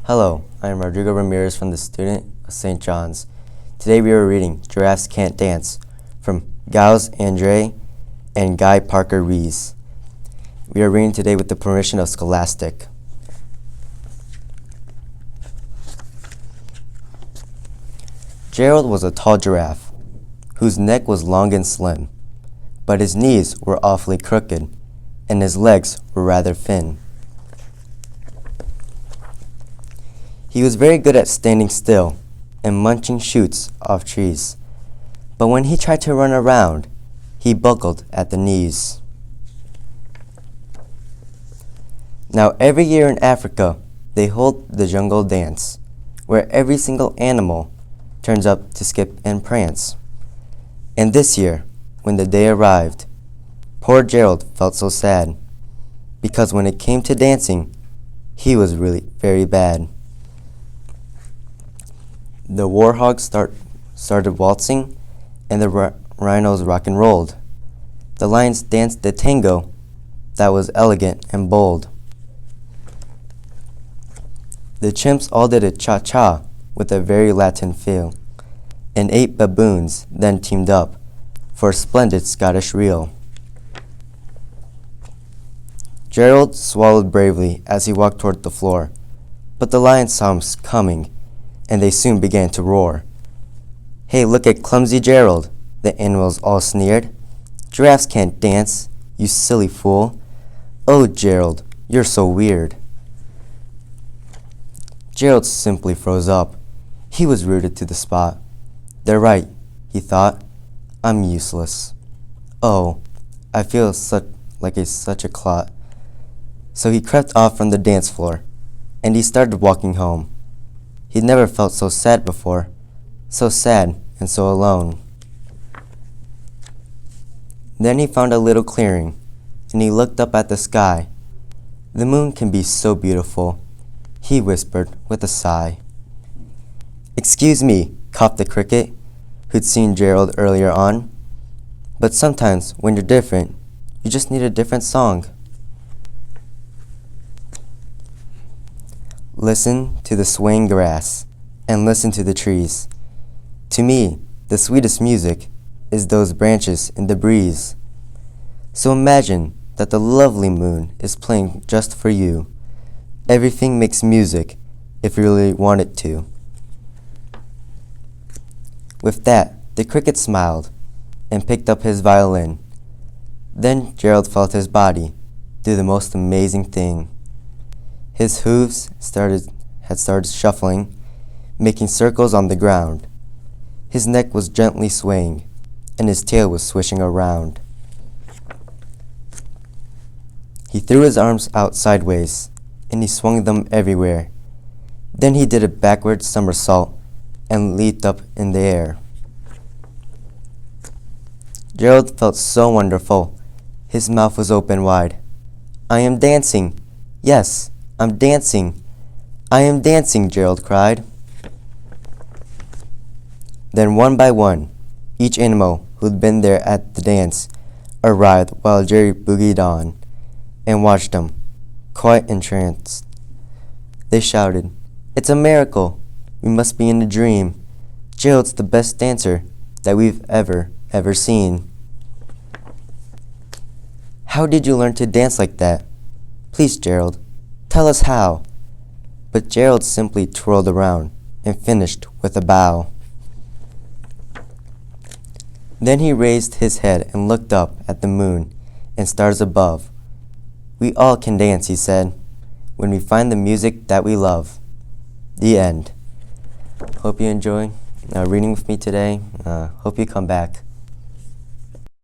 Hello, I am Rodrigo Ramirez from the Student of St. John's. Today we are reading Giraffes Can't Dance from Giles Andrease and Guy Parker Rees. We are reading today with the permission of Scholastic. Gerald was a tall giraffe, whose neck was long and slim, but his knees were awfully crooked, and his legs were rather thin. He was very good at standing still and munching shoots off trees, but when he tried to run around, he buckled at the knees. Now every year in Africa, they hold the jungle dance, where every single animal turns up to skip and prance. And this year, when the day arrived, poor Gerald felt so sad, because when it came to dancing, he was really very bad. The warhogs started waltzing, and the rhinos rock and rolled. The lions danced the tango that was elegant and bold. The chimps all did a cha-cha with a very Latin feel, and 8 baboons then teamed up for a splendid Scottish reel. Gerald swallowed bravely as he walked toward the floor, but the lions saw him coming, and they soon began to roar. "Hey, look at clumsy Gerald," the animals all sneered. "Giraffes can't dance, you silly fool. Oh, Gerald, you're so weird." Gerald simply froze up. He was rooted to the spot. "They're right," he thought. "I'm useless. Oh, I feel such a clot." So he crept off from the dance floor, and he started walking home. He'd never felt so sad before, so sad and so alone. Then he found a little clearing, and he looked up at the sky. "The moon can be so beautiful," he whispered with a sigh. "Excuse me," coughed the cricket, who'd seen Gerald earlier on, "but sometimes when you're different, you just need a different song." Listen to the swaying grass, and listen to the trees. To me, the sweetest music is those branches in the breeze. So imagine that the lovely moon is playing just for you. Everything makes music if you really want it to. With that, the cricket smiled and picked up his violin. Then Gerald felt his body do the most amazing thing. His hooves had started shuffling, making circles on the ground. His neck was gently swaying, and his tail was swishing around. He threw his arms out sideways, and he swung them everywhere. Then he did a backward somersault and leaped up in the air. Gerald felt so wonderful. His mouth was open wide. "I am dancing. Yes, I'm dancing. I am dancing," Gerald cried. Then one by one, each animal who'd been there at the dance arrived while Jerry boogied on and watched them, quite entranced. They shouted, "It's a miracle. We must be in a dream. Gerald's the best dancer that we've ever seen." "How did you learn to dance like that? Please, Gerald, tell us how." But Gerald simply twirled around and finished with a bow. Then he raised his head and looked up at the moon and stars above. "We all can dance," he said, "when we find the music that we love." The end. Hope you enjoy reading with me today. Hope you come back.